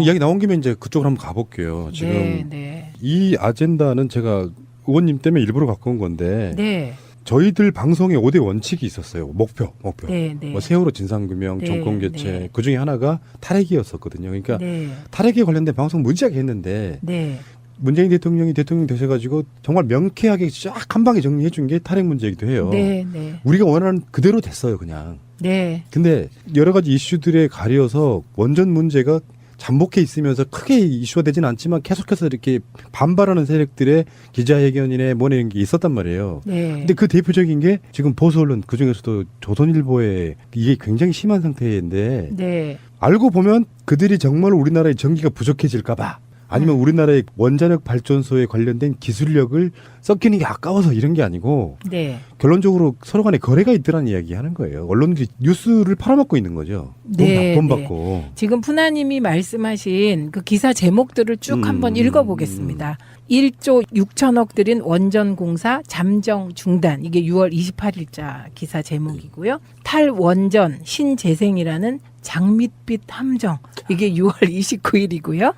이야기 나온 김에 이제 그쪽으로 한번 가볼게요. 지금 네. 이 아젠다는 제가 의원님 때문에 일부러 갖고 온 건데 네. 저희들 방송에 5대 원칙이 있었어요. 목표. 네. 뭐 세월호 진상규명, 네, 정권 교체 네. 그중에 하나가 탈핵이었었거든요. 그러니까 네. 탈핵에 관련된 방송 무지하게 했는데 네. 문재인 대통령이 대통령 되셔가지고 정말 명쾌하게 쫙 한 방에 정리해 준 게 탈핵 문제이기도 해요. 네. 우리가 원하는 그대로 됐어요, 그냥. 네. 근데 여러 가지 이슈들에 가려서 원전 문제가 잠복해 있으면서 크게 이슈가 되진 않지만 계속해서 이렇게 반발하는 세력들의 기자회견이나 뭐네 이런 게 있었단 말이에요. 네. 근데 그 대표적인 게 지금 보수 언론 그중에서도 조선일보에 이게 굉장히 심한 상태인데 네. 알고 보면 그들이 정말 우리나라의 전기가 부족해질까 봐 아니면 우리나라의 원자력 발전소에 관련된 기술력을 섞이는 게 아까워서 이런 게 아니고 네. 결론적으로 서로 간에 거래가 있더라는 이야기 하는 거예요. 언론들이 뉴스를 팔아먹고 있는 거죠. 네, 돈 네. 받고. 지금 푸나님이 말씀하신 그 기사 제목들을 쭉 한번 읽어보겠습니다. 1조 6천억 들인 원전공사 잠정 중단. 이게 6월 28일자 기사 제목이고요. 탈원전 신재생이라는 장밋빛 함정. 이게 6월 29일이고요.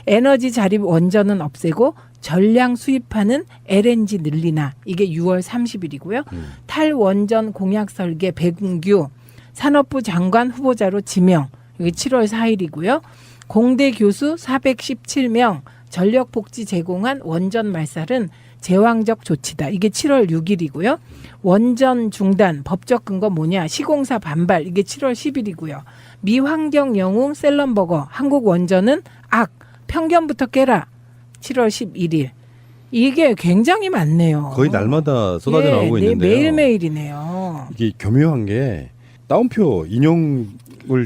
에너지 자립 원전은 없애고 전량 수입하는 LNG 늘리나. 이게 6월 30일이고요. 탈원전 공약 설계 백운규 산업부 장관 후보자로 지명. 이게 7월 4일이고요. 공대 교수 417명 전력 복지 제공한 원전 말살은 제왕적 조치다. 이게 7월 6일이고요. 원전 중단 법적 근거 뭐냐? 시공사 반발. 이게 7월 10일이고요. 미환경 영웅 셀럼버거 한국 원전은 악 편견부터 깨라. 7월 11일. 이게 굉장히 많네요. 거의 날마다 쏟아져 나오고 네, 있는데요. 매일매일이네요. 이게 교묘한 게 따옴표 인용을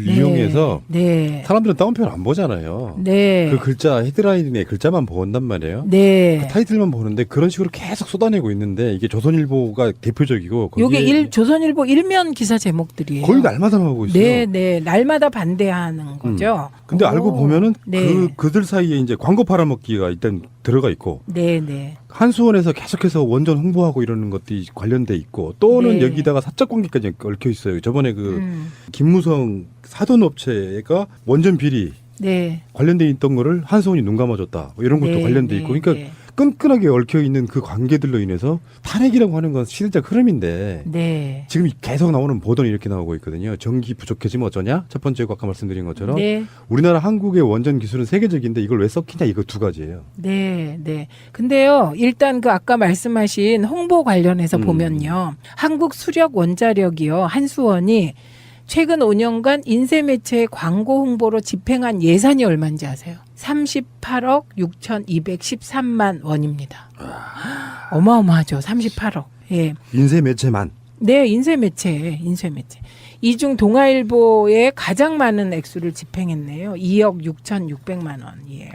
이용해서 네. 사람들은 따옴표를 안 보잖아요. 네. 그 글자 헤드라인의 글자만 본단 말이에요. 네. 그 타이틀만 보는데 그런 식으로 계속 쏟아내고 있는데 이게 조선일보가 대표적이고 요게 조선일보 일면 기사 제목들이에요. 거의 날마다 나오고 있어요. 네. 날마다 반대하는 거죠. 근데 알고 보면은 네. 그들 사이에 이제 광고 팔아먹기가 일단 들어가 있고 네. 한수원에서 계속해서 원전 홍보하고 이러는 것들이 관련돼 있고 또는 네. 여기다가 사적 관계까지 얽혀 있어요. 저번에 김무성 사돈업체가 원전 비리 네. 관련돼 있던 거를 한수원이 눈 감아줬다. 뭐 이런 것도 네, 관련돼 있고 그러니까 끈끈하게 얽혀 있는 그 관계들로 인해서 탈핵이라고 하는 건 시대적 흐름인데 네. 지금 계속 나오는 보도는 이렇게 나오고 있거든요. 전기 부족해지면 어쩌냐? 첫 번째고 아까 말씀드린 것처럼 네. 우리나라 한국의 원전 기술은 세계적인데 이걸 왜 섞이냐 이거 두 가지예요. 네. 근데요, 일단 그 아까 말씀하신 홍보 관련해서 보면요. 한국 수력 원자력이요. 한수원이 최근 5년간 인쇄매체의 광고 홍보로 집행한 예산이 얼마인지 아세요? 38억 6,213만 원입니다. 어마어마하죠. 38억. 예. 인쇄 매체만. 네, 인쇄매체. 이 중 동아일보에 가장 많은 액수를 집행했네요. 2억 6,600만 원이에요.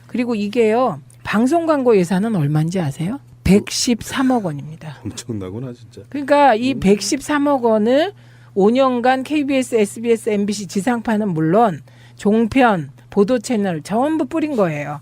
그리고 이게요. 방송 광고 예산은 얼마인지 아세요? 113억 원입니다. 엄청나구나 진짜. 그러니까 이 113억 원을 5년간 KBS, SBS, MBC 지상파는 물론 종편, 보도 채널 전부 뿌린 거예요.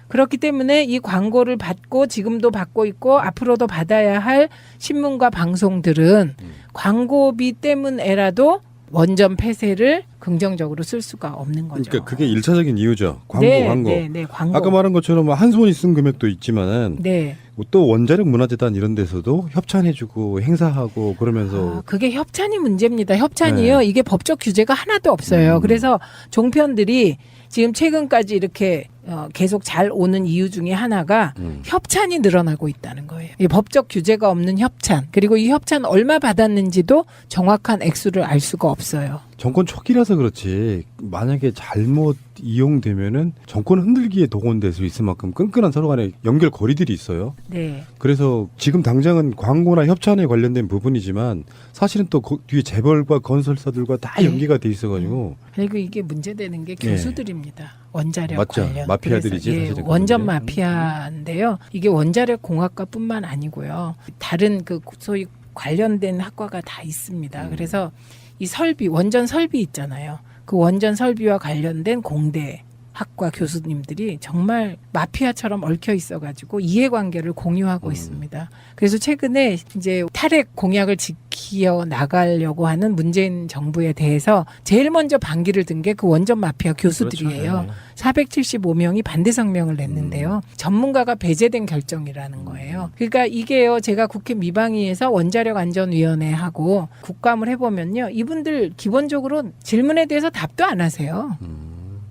그렇기 때문에 이 광고를 받고 지금도 받고 있고 앞으로도 받아야 할 신문과 방송들은 광고비 때문에라도 원전 폐쇄를 긍정적으로 쓸 수가 없는 거죠. 그러니까 그게 1차적인 이유죠. 광고. 네, 광고. 아까 말한 것처럼 한수원이 쓴 금액도 있지만은 네. 또 원자력 문화재단 이런 데서도 협찬해주고 행사하고 그러면서 그게 협찬이 문제입니다. 협찬이요. 네. 이게 법적 규제가 하나도 없어요. 그래서 종편들이 지금 최근까지 이렇게 계속 잘 오는 이유 중에 하나가 협찬이 늘어나고 있다는 거예요. 이 법적 규제가 없는 협찬. 그리고 이 협찬 얼마 받았는지도 정확한 액수를 알 수가 없어요. 정권 초기라서 그렇지 만약에 잘못 이용되면은 정권 흔들기에 동원될 수 있을 만큼 끈끈한 서로 간의 연결고리들이 있어요. 네. 그래서 지금 당장은 광고나 협찬에 관련된 부분이지만 사실은 또 뒤에 재벌과 건설사들과 다 연계가 돼 있어가지고 그리고 이게 문제되는 게 교수들입니다. 원자력 맞죠. 관련. 마피아들이지 그래서, 사실은. 원전 마피아인데요. 이게 원자력 공학과뿐만 아니고요. 다른 그 소위 관련된 학과가 다 있습니다. 그래서 이 설비, 원전 설비 있잖아요. 그 원전 설비와 관련된 공대 학과 교수님들이 정말 마피아처럼 얽혀 있어가지고 이해관계를 공유하고 있습니다. 그래서 최근에 이제 탈핵 공약을 지켜 나가려고 하는 문재인 정부에 대해서 제일 먼저 반기를 든 게 그 원전 마피아 교수들이에요. 그렇죠. 네. 475명이 반대 성명을 냈는데요. 전문가가 배제된 결정이라는 거예요. 그러니까 이게요, 제가 국회 미방위에서 원자력 안전위원회하고 국감을 해보면요, 이분들 기본적으로 질문에 대해서 답도 안 하세요.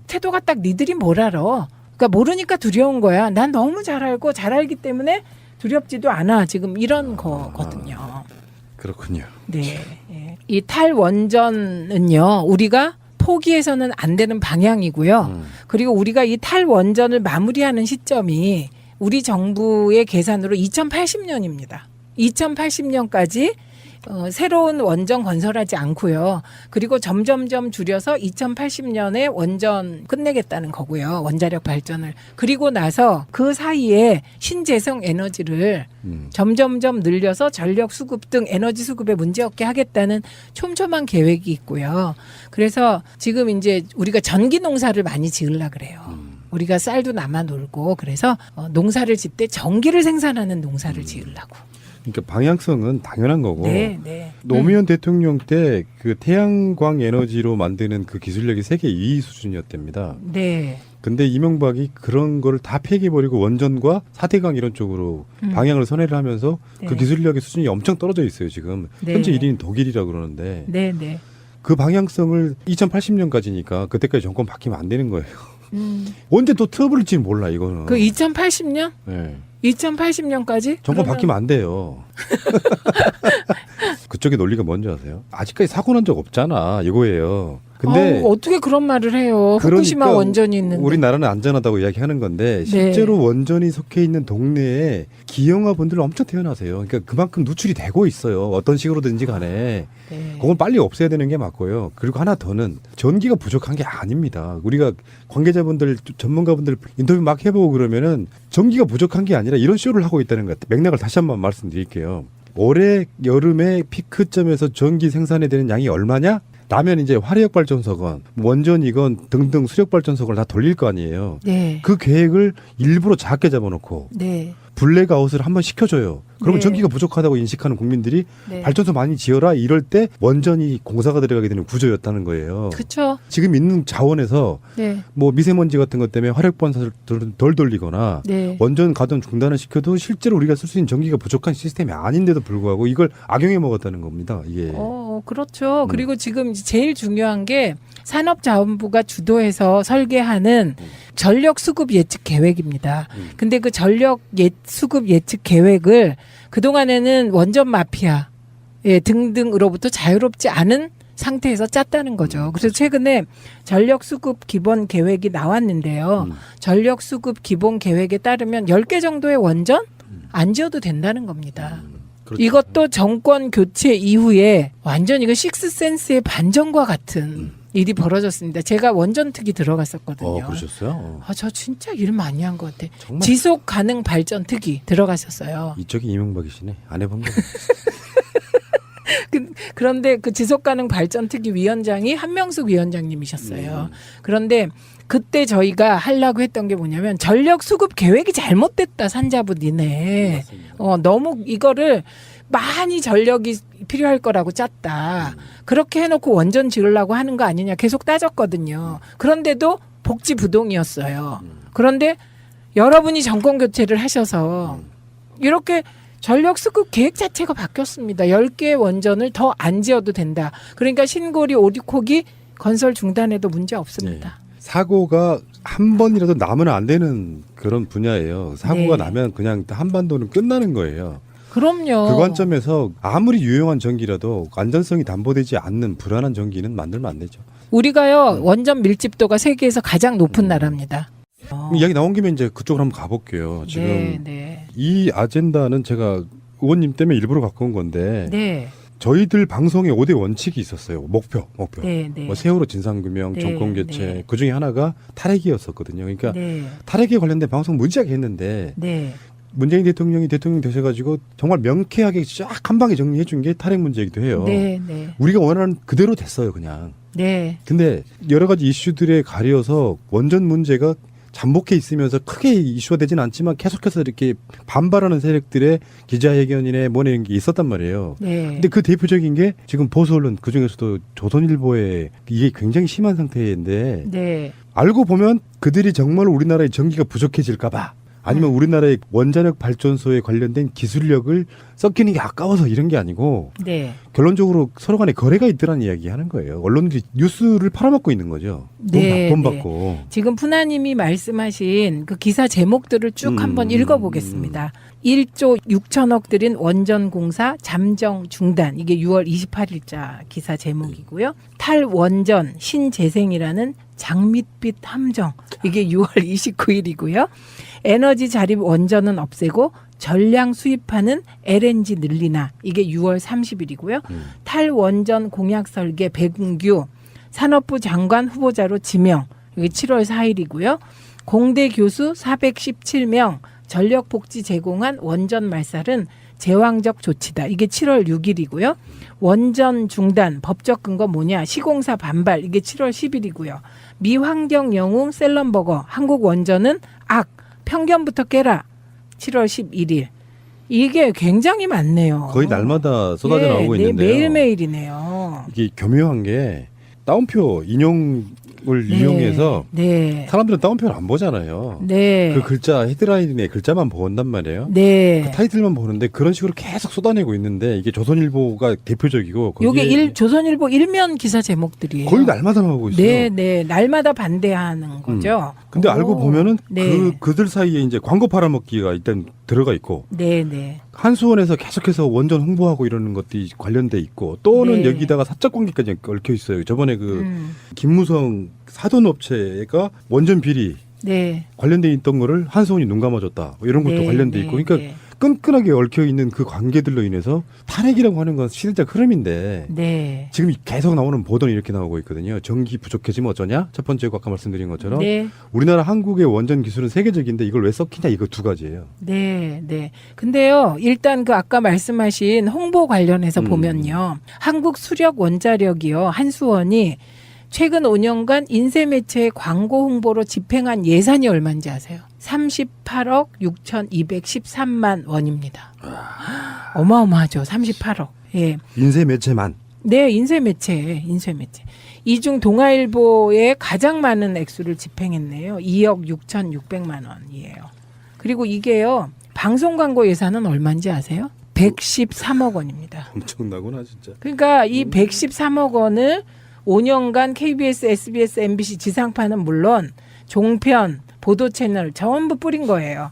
태도가 딱 니들이 뭘 알아. 그러니까 모르니까 두려운 거야. 난 너무 잘 알고 잘 알기 때문에 두렵지도 않아. 지금 이런 거거든요. 그렇군요. 네. 예. 이 탈원전은요, 우리가 포기해서는 안 되는 방향이고요. 그리고 우리가 이 탈원전을 마무리하는 시점이 우리 정부의 계산으로 2080년입니다. 2080년까지 새로운 원전 건설하지 않고요. 그리고 점점점 줄여서 2080년에 원전 끝내겠다는 거고요. 원자력 발전을. 그리고 나서 그 사이에 신재생 에너지를 점점점 늘려서 전력 수급 등 에너지 수급에 문제 없게 하겠다는 촘촘한 계획이 있고요. 그래서 지금 이제 우리가 전기 농사를 많이 지으려 그래요. 우리가 쌀도 남아 놀고 그래서 농사를 짓 때 전기를 생산하는 농사를 지으려고. 그러니까 방향성은 당연한 거고. 네, 네. 노무현 대통령 때 그 태양광 에너지로 만드는 그 기술력이 세계 2위 수준이었답니다. 네. 근데 이명박이 그런 거를 다 폐기해버리고 원전과 4대강 이런 쪽으로 방향을 선회를 하면서 네. 그 기술력의 수준이 엄청 떨어져 있어요, 지금. 네. 현재 1위는 독일이라고 그러는데 네, 네. 그 방향성을 2080년까지니까 그때까지 정권 바뀌면 안 되는 거예요. 언제 또 트러블일지 몰라, 이거는. 그 2080년? 네. 2080년까지? 정권 바뀌면 안 돼요. 그쪽의 논리가 뭔지 아세요? 아직까지 사고 난 적 없잖아, 이거예요. 근데 어떻게 그런 말을 해요? 후쿠시마 그러니까 원전이 있는데. 우리나라는 안전하다고 이야기하는 건데 실제로 원전이 속해 있는 동네에 기형아분들 엄청 태어나세요. 그러니까 그만큼 누출이 되고 있어요. 어떤 식으로든지 간에. 네. 그건 빨리 없애야 되는 게 맞고요. 그리고 하나 더는 전기가 부족한 게 아닙니다. 우리가 관계자분들, 전문가분들 인터뷰 막 해보고 그러면은 전기가 부족한 게 아니라 이런 쇼를 하고 있다는 것 같아요. 맥락을 다시 한번 말씀드릴게요. 올해 여름에 피크점에서 전기 생산에 되는 양이 얼마냐? 라면 이제 화력발전소건 원전이건 등등 수력발전소건 다 돌릴 거 아니에요. 네. 그 계획을 일부러 작게 잡아놓고 네. 블랙아웃을 한번 시켜줘요. 그러면 네. 전기가 부족하다고 인식하는 국민들이 네. 발전소 많이 지어라 이럴 때 원전이 공사가 들어가게 되는 구조였다는 거예요. 그렇죠. 지금 있는 자원에서 네. 뭐 미세먼지 같은 것 때문에 화력발전소를 덜 돌리거나 네. 원전 가동 중단을 시켜도 실제로 우리가 쓸 수 있는 전기가 부족한 시스템이 아닌데도 불구하고 이걸 악용해 먹었다는 겁니다. 이게. 그렇죠. 그리고 지금 이제 제일 중요한 게 산업자원부가 주도해서 설계하는 전력 수급 예측 계획입니다. 근데 그 전력 수급 예측 계획을 그동안에는 원전 마피아 등등으로부터 자유롭지 않은 상태에서 짰다는 거죠. 그래서 최근에 전력 수급 기본 계획이 나왔는데요. 전력 수급 기본 계획에 따르면 10개 정도의 원전 안 지어도 된다는 겁니다. 그렇죠. 이것도 정권 교체 이후에 완전 이거 식스센스의 반전과 같은 일이 벌어졌습니다. 제가 원전 특위 들어갔었거든요. 그러셨어요? 저 진짜 일 많이 한 것 같아. 정말 지속 가능 발전 특위 들어가셨어요. 이쪽이 이명박이시네. 안 해본 거. 그런데 그 지속 가능 발전 특위 위원장이 한명숙 위원장님이셨어요. 그런데 그때 저희가 하려고 했던 게 뭐냐면 전력 수급 계획이 잘못됐다, 산자부 니네. 너무 이거를 많이 전력이 필요할 거라고 짰다. 그렇게 해놓고 원전 지으려고 하는 거 아니냐 계속 따졌거든요. 그런데도 복지부동이었어요. 그런데 여러분이 정권 교체를 하셔서 이렇게 전력 수급 계획 자체가 바뀌었습니다. 10개 원전을 더 안 지어도 된다. 그러니까 신고리 오리코기 건설 중단해도 문제 없습니다. 네. 사고가 한 번이라도 나면 안 되는 그런 분야예요. 사고가 네. 나면 그냥 한반도는 끝나는 거예요. 그럼요. 그 관점에서 아무리 유용한 전기라도 안전성이 담보되지 않는 불안한 전기는 만들면 안 되죠. 우리가요 원전 밀집도가 세계에서 가장 높은 나라입니다. 이야기 나온 김에 이제 그쪽으로 한번 가볼게요. 지금 네. 이 아젠다는 제가 의원님 때문에 일부러 갖고 온 건데 네. 저희들 방송에 5대 원칙이 있었어요. 목표. 네. 뭐 세월호 진상규명, 네, 정권 교체 네. 그중에 하나가 탈핵이었었거든요. 그러니까 네. 탈핵에 관련된 방송 무지하게 했는데 네. 문재인 대통령이 대통령 되셔가지고 정말 명쾌하게 쫙 한 방에 정리해 준 게 탈핵 문제이기도 해요. 네, 네. 우리가 원하는 그대로 됐어요, 그냥. 네. 근데 여러 가지 이슈들에 가려서 원전 문제가 잠복해 있으면서 크게 이슈가 되지는 않지만 계속해서 이렇게 반발하는 세력들의 기자회견이나 뭐냐 이런 게 있었단 말이에요. 네. 근데 그 대표적인 게 지금 보수 언론 그중에서도 조선일보에 이게 굉장히 심한 상태인데 네. 알고 보면 그들이 정말 우리나라의 전기가 부족해질까 봐 아니면 우리나라의 원자력 발전소에 관련된 기술력을 썩히는 게 아까워서 이런 게 아니고 네. 결론적으로 서로 간에 거래가 있더라는 이야기 하는 거예요. 언론들이 뉴스를 팔아먹고 있는 거죠. 네, 돈 네. 받고. 지금 푸나님이 말씀하신 그 기사 제목들을 쭉 한번 읽어보겠습니다. 1조 6천억 들인 원전 공사 잠정 중단. 이게 6월 28일자 기사 제목이고요. 탈원전 신재생이라는 장밋빛 함정. 이게 6월 29일이고요. 에너지 자립 원전은 없애고 전량 수입하는 LNG 늘리나. 이게 6월 30일이고요. 탈원전 공약 설계 백운규 산업부 장관 후보자로 지명. 이게 7월 4일이고요. 공대 교수 417명 전력 복지 제공한 원전 말살은 제왕적 조치다. 이게 7월 6일이고요. 원전 중단 법적 근거 뭐냐? 시공사 반발. 이게 7월 10일이고요. 미환경 영웅 셀럼버거 한국 원전은 악. 편견부터 깨라. 7월 11일. 이게 굉장히 많네요. 거의 날마다 쏟아져 나오고 네, 있는데요. 매일매일이네요. 이게 교묘한 게 따옴표 인용을 이용해서 네. 사람들은 따옴표를 안 보잖아요. 네. 그 글자 헤드라인의 글자만 본단 말이에요. 네. 그 타이틀만 보는데 그런 식으로 계속 쏟아내고 있는데 이게 조선일보가 대표적이고 요게 조선일보 일면 기사 제목들이에요. 거의 날마다 나오고 있어요. 네, 네. 날마다 반대하는 거죠. 근데 오. 알고 보면은 네. 그들 사이에 이제 광고 팔아먹기가 일단 들어가 있고 네, 네. 한수원에서 계속해서 원전 홍보하고 이러는 것들이 관련돼 있고 또는 네. 여기다가 사적 관계까지 얽혀 있어요. 저번에 그 김무성 사돈업체가 원전 비리 네. 관련돼 있던 거를 한수원이 눈 감아줬다. 뭐 이런 것도 네, 관련돼 네, 있고 그러니까 네. 끈끈하게 얽혀 있는 그 관계들로 인해서 탈핵이라고 하는 건 시대적 흐름인데 네. 지금 계속 나오는 보도는 이렇게 나오고 있거든요. 전기 부족해지면 어쩌냐? 첫 번째 거 아까 말씀드린 것처럼 네. 우리나라 한국의 원전 기술은 세계적인데 이걸 왜 썩히냐 이거 두 가지예요. 네, 네. 근데요, 일단 그 아까 말씀하신 홍보 관련해서 보면요. 한국 수력 원자력이요, 한수원이 최근 5년간 인쇄매체의 광고 홍보로 집행한 예산이 얼마인지 아세요? 38억 6,213만 원입니다. 어마어마하죠. 38억. 예. 인쇄 매체만. 네, 인쇄매체. 이 중 동아일보에 가장 많은 액수를 집행했네요. 2억 6,600만 원이에요. 그리고 이게요, 방송 광고 예산은 얼마인지 아세요? 113억 원입니다. 엄청나구나 진짜. 그러니까 이 113억 원을 5년간 KBS, SBS, MBC 지상파는 물론 종편, 보도 채널 전부 뿌린 거예요.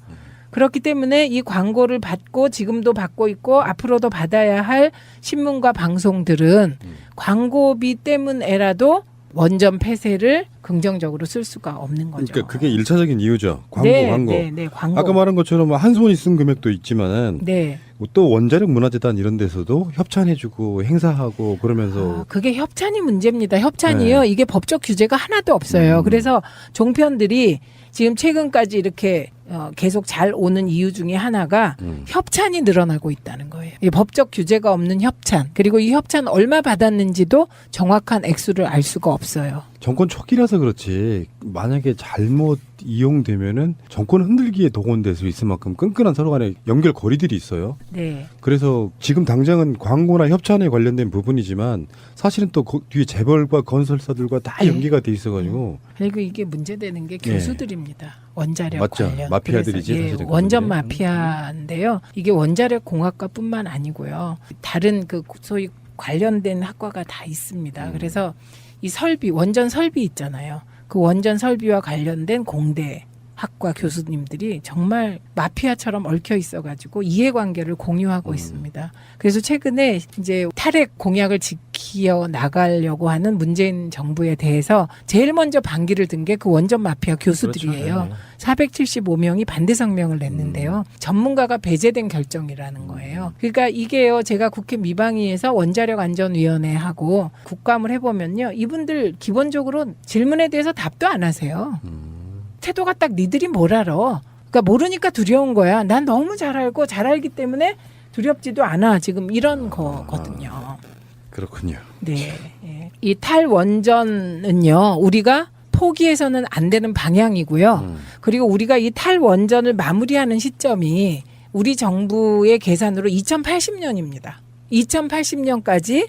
그렇기 때문에 이 광고를 받고 지금도 받고 있고 앞으로도 받아야 할 신문과 방송들은 광고비 때문에라도 원전 폐쇄를 긍정적으로 쓸 수가 없는 거죠. 그러니까 그게 1차적인 이유죠. 광고. 네, 광고. 아까 말한 것처럼 한수원이 쓴 금액도 있지만은 네. 또 원자력 문화재단 이런 데서도 협찬해주고 행사하고 그러면서 그게 협찬이 문제입니다. 협찬이요. 네. 이게 법적 규제가 하나도 없어요. 그래서 종편들이 지금 최근까지 이렇게 계속 잘 오는 이유 중에 하나가 협찬이 늘어나고 있다는 거예요. 이 법적 규제가 없는 협찬. 그리고 이 협찬 얼마 받았는지도 정확한 액수를 알 수가 없어요. 정권 초기라서 그렇지 만약에 잘못 이용되면은 정권 흔들기에 동원될 수 있을 만큼 끈끈한 서로 간의 연결 고리들이 있어요. 네. 그래서 지금 당장은 광고나 협찬에 관련된 부분이지만 사실은 또 뒤에 재벌과 건설사들과 다 네. 연계가 돼 있어가지고 그리고 이게 문제되는 게 교수들입니다. 원자력 맞죠. 관련. 마피아들이지, 그래서, 사실은 원전 그분들이. 마피아인데요. 이게 원자력 공학과뿐만 아니고요. 다른 그 소위 관련된 학과가 다 있습니다. 그래서 이 설비, 원전 설비 있잖아요. 그 원전 설비와 관련된 공대 학과 교수님들이 정말 마피아처럼 얽혀 있어가지고 이해관계를 공유하고 있습니다. 그래서 최근에 이제 탈핵 공약을 지켜 나가려고 하는 문재인 정부에 대해서 제일 먼저 반기를 든 게 그 원전 마피아 교수들이에요. 그렇죠. 네. 475명이 반대 성명을 냈는데요. 전문가가 배제된 결정이라는 거예요. 그러니까 이게요, 제가 국회 미방위에서 원자력 안전위원회하고 국감을 해보면요, 이분들 기본적으로 질문에 대해서 답도 안 하세요. 태도가 딱 니들이 뭘 알아. 그러니까 모르니까 두려운 거야. 난 너무 잘 알고 잘 알기 때문에 두렵지도 않아. 지금 이런 거거든요. 그렇군요. 네. 예. 이 탈원전은요. 우리가 포기해서는 안 되는 방향이고요. 그리고 우리가 이 탈원전을 마무리하는 시점이 우리 정부의 계산으로 2080년입니다. 2080년까지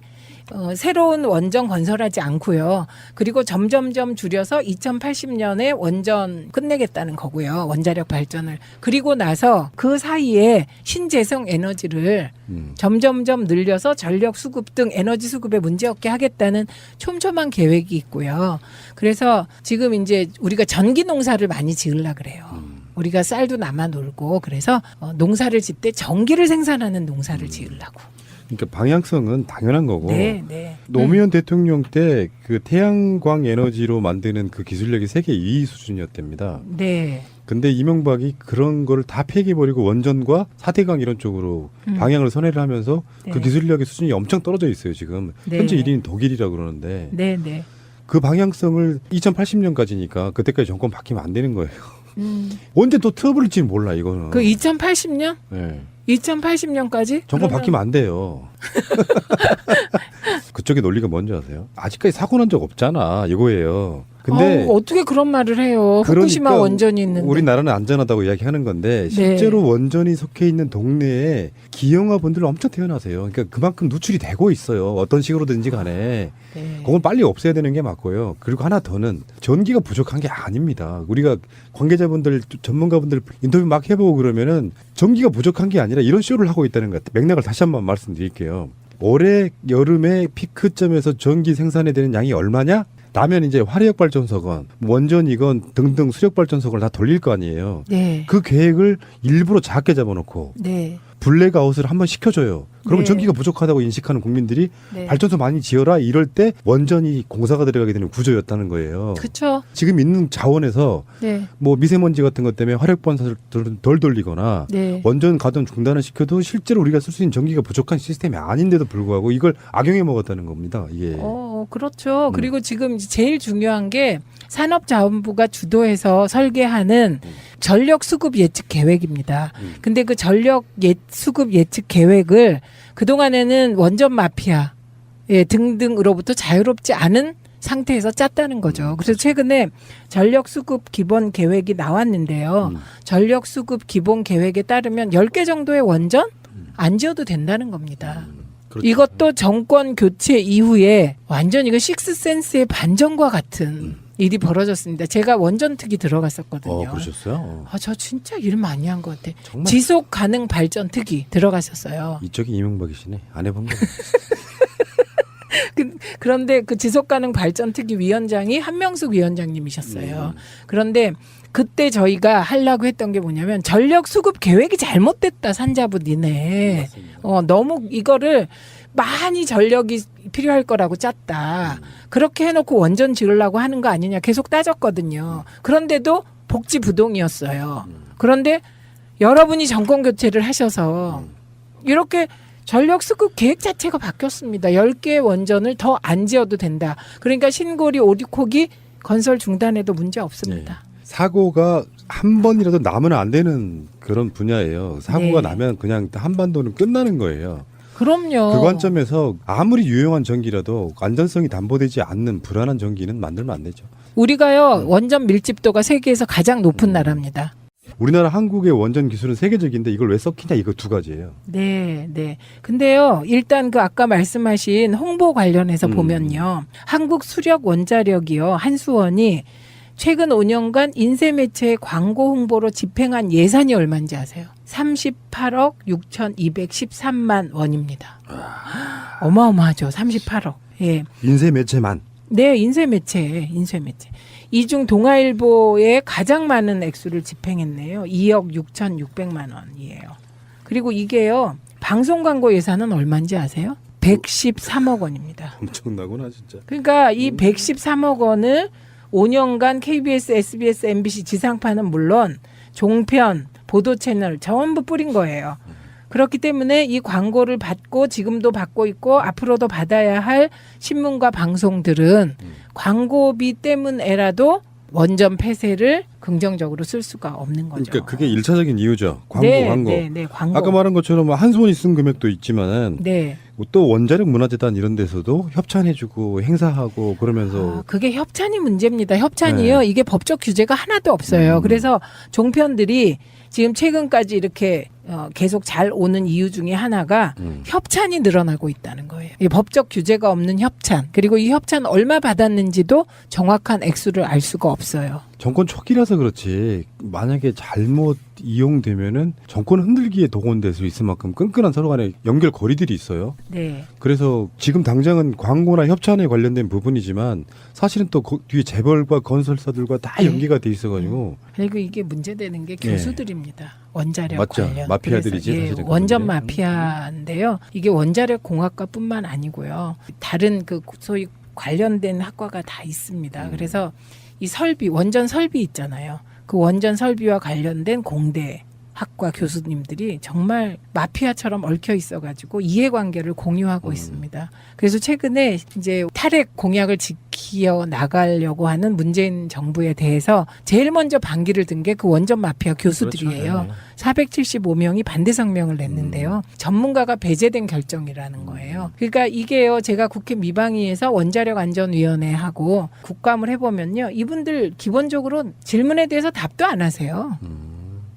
새로운 원전 건설하지 않고요. 그리고 점점점 줄여서 2080년에 원전 끝내겠다는 거고요. 원자력 발전을. 그리고 나서 그 사이에 신재생 에너지를 점점점 늘려서 전력 수급 등 에너지 수급에 문제없게 하겠다는 촘촘한 계획이 있고요. 그래서 지금 이제 우리가 전기 농사를 많이 지으려 그래요. 우리가 쌀도 남아 놀고 그래서 농사를 짓 때 전기를 생산하는 농사를 지으려고. 그러니까 방향성은 당연한 거고. 네, 네. 노무현 대통령 때 그 태양광 에너지로 만드는 그 기술력이 세계 2위 수준이었답니다. 네. 근데 이명박이 그런 거를 다 폐기해버리고 원전과 4대강 이런 쪽으로 방향을 선회를 하면서 네. 그 기술력의 수준이 엄청 떨어져 있어요, 지금. 네. 현재 1위는 독일이라고 그러는데. 네, 네. 그 방향성을 2080년까지니까 그때까지 정권 바뀌면 안 되는 거예요. 언제 또 트러블일지 몰라, 이거는. 그 2080년? 네. 2080년까지? 정권 바뀌면 안 돼요. 그쪽의 논리가 뭔지 아세요? 아직까지 사고 난 적 없잖아, 이거예요. 근데 어떻게 그런 말을 해요? 후쿠시마 그러니까 원전이 있는데. 우리나라는 안전하다고 이야기하는 건데 실제로 원전이 속해 있는 동네에 기형아분들 엄청 태어나세요. 그러니까 그만큼 누출이 되고 있어요. 어떤 식으로든지 간에. 네. 그건 빨리 없애야 되는 게 맞고요. 그리고 하나 더는 전기가 부족한 게 아닙니다. 우리가 관계자분들, 전문가분들 인터뷰 막 해보고 그러면은 전기가 부족한 게 아니라 이런 쇼를 하고 있다는 것 같아요. 맥락을 다시 한번 말씀드릴게요. 올해 여름에 피크점에서 전기 생산에 되는 양이 얼마냐? 라면 이제 화력발전소건 원전이건 등등 수력발전소건을 다 돌릴 거 아니에요. 네. 그 계획을 일부러 작게 잡아놓고 네. 블랙아웃을 한번 시켜줘요. 그러면 네. 전기가 부족하다고 인식하는 국민들이 네. 발전소 많이 지어라 이럴 때 원전이 공사가 들어가게 되는 구조였다는 거예요. 그렇죠. 지금 있는 자원에서 네. 뭐 미세먼지 같은 것 때문에 화력발전소를 덜 돌리거나 네. 원전 가동 중단을 시켜도 실제로 우리가 쓸 수 있는 전기가 부족한 시스템이 아닌데도 불구하고 이걸 악용해 먹었다는 겁니다. 이게. 그렇죠. 그리고 지금 이제 제일 중요한 게 산업자원부가 주도해서 설계하는 전력 수급 예측 계획입니다. 근데 그 전력 수급 예측 계획을 그동안에는 원전 마피아 등등으로부터 자유롭지 않은 상태에서 짰다는 거죠. 그래서 최근에 전력 수급 기본 계획이 나왔는데요. 전력 수급 기본 계획에 따르면 10개 정도의 원전 안 지어도 된다는 겁니다. 그렇죠. 이것도 정권 교체 이후에 완전 이거 식스센스의 반전과 같은 일이 벌어졌습니다. 제가 원전 특위 들어갔었거든요. 그러셨어요? 저 진짜 일 많이 한 것 같아. 정말 지속 가능 발전 특위 들어갔었어요. 이쪽이 이명박이시네. 안 해본 거. 그런데 그 지속 가능 발전 특위 위원장이 한명숙 위원장님이셨어요. 그런데 그때 저희가 하려고 했던 게 뭐냐면 전력 수급 계획이 잘못됐다, 산자부 니네. 너무 이거를 많이 전력이 필요할 거라고 짰다. 그렇게 해놓고 원전 지으려고 하는 거 아니냐 계속 따졌거든요. 그런데도 복지부동이었어요. 그런데 여러분이 정권 교체를 하셔서 이렇게 전력 수급 계획 자체가 바뀌었습니다. 10개 원전을 더 안 지어도 된다. 그러니까 신고리 오리코기 건설 중단에도 문제 없습니다. 네. 사고가 한 번이라도 나면 안 되는 그런 분야예요. 사고가 네. 나면 그냥 한반도는 끝나는 거예요. 그럼요. 그 관점에서 아무리 유용한 전기라도 안전성이 담보되지 않는 불안한 전기는 만들면 안 되죠. 우리가요 원전 밀집도가 세계에서 가장 높은 나라입니다. 우리나라 한국의 원전 기술은 세계적인데 이걸 왜 썩히냐, 이거 두 가지예요. 네, 네. 근데요, 일단 그 아까 말씀하신 홍보 관련해서 보면요, 한국 수력 원자력이요, 한수원이 최근 5년간 인쇄매체의 광고 홍보로 집행한 예산이 얼마인지 아세요? 38억 6,213만 원입니다. 어마어마하죠, 38억. 예. 인쇄 매체만. 네, 인쇄매체. 이중 동아일보에 가장 많은 액수를 집행했네요. 2억 6,600만 원이에요. 그리고 이게요, 방송 광고 예산은 얼마인지 아세요? 113억 원입니다. 엄청나구나, 진짜. 그러니까 이 113억 원을 5년간 KBS, SBS, MBC 지상파는 물론 종편, 보도 채널 전부 뿌린 거예요. 그렇기 때문에 이 광고를 받고 지금도 받고 있고 앞으로도 받아야 할 신문과 방송들은 광고비 때문에라도 원전 폐쇄를 긍정적으로 쓸 수가 없는 거죠. 그러니까 그게 1차적인 이유죠. 광고, 네, 광고. 네, 네, 광고. 아까 말한 것처럼 한손이 쓴 금액도 있지만은 네. 또 원자력 문화재단 이런 데서도 협찬해주고 행사하고 그러면서 그게 협찬이 문제입니다. 협찬이요. 네. 이게 법적 규제가 하나도 없어요. 그래서 종편들이 지금 최근까지 이렇게 계속 잘 오는 이유 중에 하나가 협찬이 늘어나고 있다는 거예요. 이 법적 규제가 없는 협찬, 그리고 이 협찬 얼마 받았는지도 정확한 액수를 알 수가 없어요. 정권 초기라서 그렇지 만약에 잘못 이용되면은 정권 흔들기에 동원될 수 있을 만큼 끈끈한 서로 간의 연결 고리들이 있어요. 네. 그래서 지금 당장은 광고나 협찬에 관련된 부분이지만 사실은 또 뒤에 재벌과 건설사들과 다 연계가 돼 있어가지고 그리고 이게 문제되는 게 교수들입니다. 원자력 맞죠. 관련. 마피아들이지, 그래서, 사실은 원전 그분들이. 마피아인데요. 이게 원자력 공학과뿐만 아니고요. 다른 그 소위 관련된 학과가 다 있습니다. 그래서 이 설비, 원전 설비 있잖아요. 그 원전 설비와 관련된 공대 학과 교수님들이 정말 마피아처럼 얽혀 있어가지고 이해관계를 공유하고 있습니다. 그래서 최근에 이제 탈핵 공약을 지켜 나가려고 하는 문재인 정부에 대해서 제일 먼저 반기를 든 게 그 원전 마피아 교수들이에요. 그렇죠. 네. 475명이 반대 성명을 냈는데요. 전문가가 배제된 결정이라는 거예요. 그러니까 이게요, 제가 국회 미방위에서 원자력 안전위원회하고 국감을 해보면요, 이분들 기본적으로 질문에 대해서 답도 안 하세요.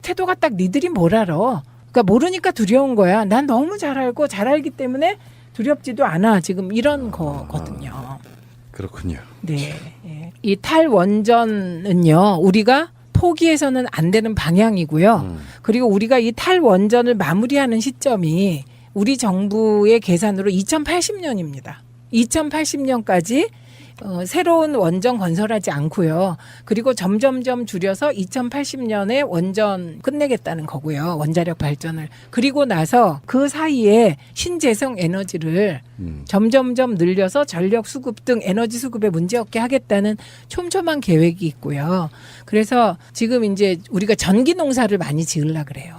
태도가 딱 니들이 뭘 알아. 그러니까 모르니까 두려운 거야. 난 너무 잘 알고 잘 알기 때문에 두렵지도 않아. 지금 이런 거거든요. 그렇군요. 네. 예. 이 탈원전은요, 우리가 포기해서는 안 되는 방향이고요. 그리고 우리가 이 탈원전을 마무리하는 시점이 우리 정부의 계산으로 2080년입니다. 2080년까지 새로운 원전 건설하지 않고요. 그리고 점점점 줄여서 2080년에 원전 끝내겠다는 거고요. 원자력 발전을. 그리고 나서 그 사이에 신재생 에너지를 점점점 늘려서 전력 수급 등 에너지 수급에 문제없게 하겠다는 촘촘한 계획이 있고요. 그래서 지금 이제 우리가 전기 농사를 많이 지으려 그래요.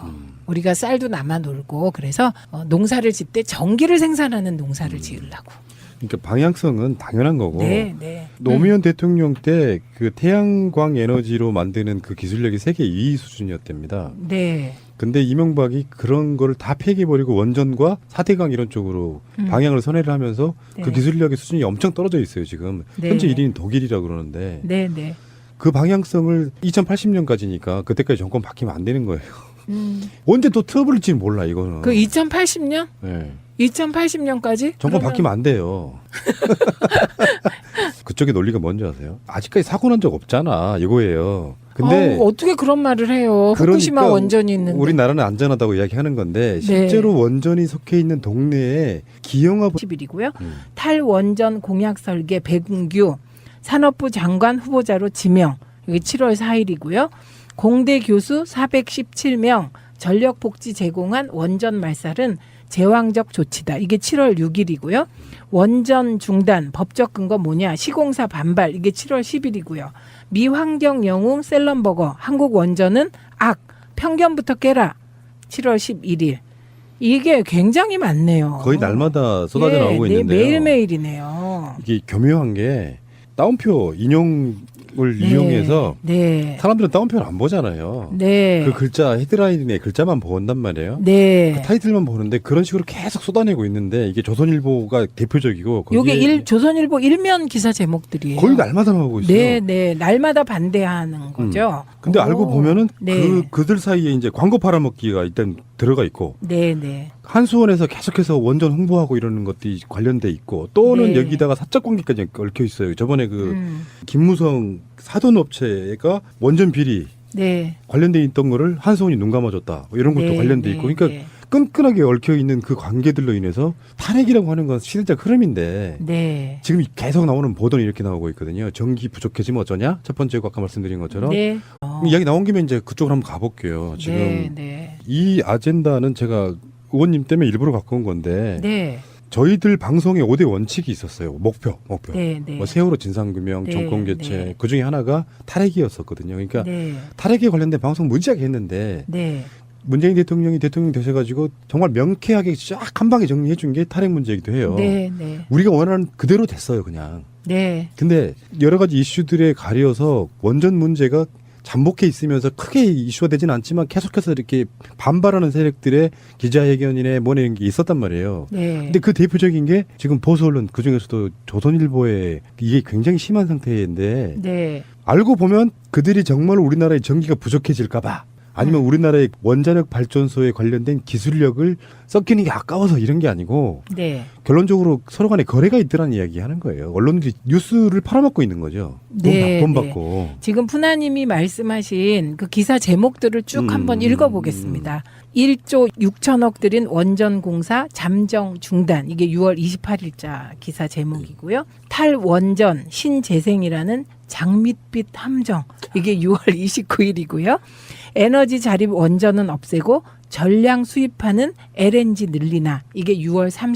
우리가 쌀도 남아 놀고 그래서 농사를 짓 때 전기를 생산하는 농사를 지으려고. 그러니까 방향성은 당연한 거고 네, 네. 노무현 대통령 때 그 태양광 에너지로 만드는 그 기술력이 세계 2위 수준이었답니다. 네. 근데 이명박이 그런 거를 다 폐기해버리고 원전과 사대강 이런 쪽으로 방향을 선회를 하면서 네. 그 기술력의 수준이 엄청 떨어져 있어요. 지금 네. 현재 1위는 독일이라고 그러는데 네, 네. 그 방향성을 2080년까지니까 그때까지 정권 바뀌면 안 되는 거예요. 언제 또 트러블일지 몰라 이거는. 그 2080년? 네. 2080년까지? 정권 바뀌면 안 돼요. 그쪽의 논리가 뭔지 아세요? 아직까지 사고 난 적 없잖아 이거예요. 근데 어떻게 그런 말을 해요? 후쿠시마 그러니까 원전이 있는데. 우리나라는 안전하다고 이야기하는 건데 실제로 원전이 속해 있는 동네에 기형아 10일이고요. 탈원전 공약 설계 백운규 산업부 장관 후보자로 지명. 이게 7월 4일이고요. 공대 교수 417명 전력 복지 제공한 원전 말살은 제왕적 조치다. 이게 7월 6일이고요. 원전 중단 법적 근거 뭐냐? 시공사 반발. 이게 7월 10일이고요. 미환경 영웅 셀럼버거 한국 원전은 악 편견부터 깨라. 7월 11일. 이게 굉장히 많네요. 거의 날마다 쏟아져 나오고 네, 있는데요. 매일매일이네요. 이게 교묘한 게 따옴표 인용을 이용해서 네. 사람들은 따옴표를 안 보잖아요. 네. 그 글자 헤드라인의 글자만 본단 말이에요. 네. 그 타이틀만 보는데 그런 식으로 계속 쏟아내고 있는데 이게 조선일보가 대표적이고 요게 거기에 조선일보 일면 기사 제목들이에요. 거의 날마다 나오고 있어요. 네, 네. 날마다 반대하는 거죠. 근데 알고 보면은 네. 그들 사이에 이제 광고 팔아먹기가 일단 들어가 있고 네, 네. 한수원에서 계속해서 원전 홍보하고 이러는 것들이 관련돼 있고 또는 네. 여기다가 사적 관계까지 얽혀 있어요. 저번에 그 김무성 사돈업체가 원전 비리 네. 관련돼 있던 거를 한수원이 눈 감아줬다. 뭐 이런 것도 네, 관련돼 네, 있고 그러니까 네. 끈끈하게 얽혀 있는 그 관계들로 인해서 탈핵이라고 하는 건 시대적 흐름인데 네. 지금 계속 나오는 보도는 이렇게 나오고 있거든요. 전기 부족해지면 어쩌냐? 첫 번째 아까 말씀드린 것처럼 네. 이야기 나온 김에 이제 그쪽으로 한번 가볼게요. 지금 네, 네. 이 아젠다는 제가 의원님 때문에 일부러 갖고 온 건데 네. 저희들 방송에 5대 원칙이 있었어요. 목표. 네, 네. 뭐 세월호 진상규명, 네, 정권 교체 네. 그 중에 하나가 탈핵이었었거든요. 그러니까 네. 탈핵에 관련된 방송 무지하게 했는데 네. 문재인 대통령이 대통령 되셔가지고 정말 명쾌하게 쫙 한 방에 정리해 준 게 탈핵 문제이기도 해요. 네, 네. 우리가 원하는 그대로 됐어요, 그냥. 네. 근데 여러 가지 이슈들에 가려서 원전 문제가 잠복해 있으면서 크게 이슈가 되지는 않지만 계속해서 이렇게 반발하는 세력들의 기자회견이나 뭐냐 이런 게 있었단 말이에요. 네. 근데 그 대표적인 게 지금 보수 언론 그중에서도 조선일보에 이게 굉장히 심한 상태인데 네. 알고 보면 그들이 정말 우리나라의 전기가 부족해질까 봐 아니면 우리나라의 원자력 발전소에 관련된 기술력을 썩히는 게 아까워서 이런 게 아니고 네. 결론적으로 서로 간에 거래가 있더라는 이야기 하는 거예요. 언론들이 뉴스를 팔아먹고 있는 거죠. 네, 돈 네. 받고. 지금 푸나님이 말씀하신 그 기사 제목들을 쭉 한번 읽어보겠습니다. 1조 6천억 들인 원전공사 잠정 중단. 이게 6월 28일자 기사 제목이고요. 탈원전 신재생이라는 장밋빛 함정. 이게 6월 29일이고요. 에너지 자립 원전은 없애고 전량 수입하는 LNG 늘리나. 이게 6월 30일.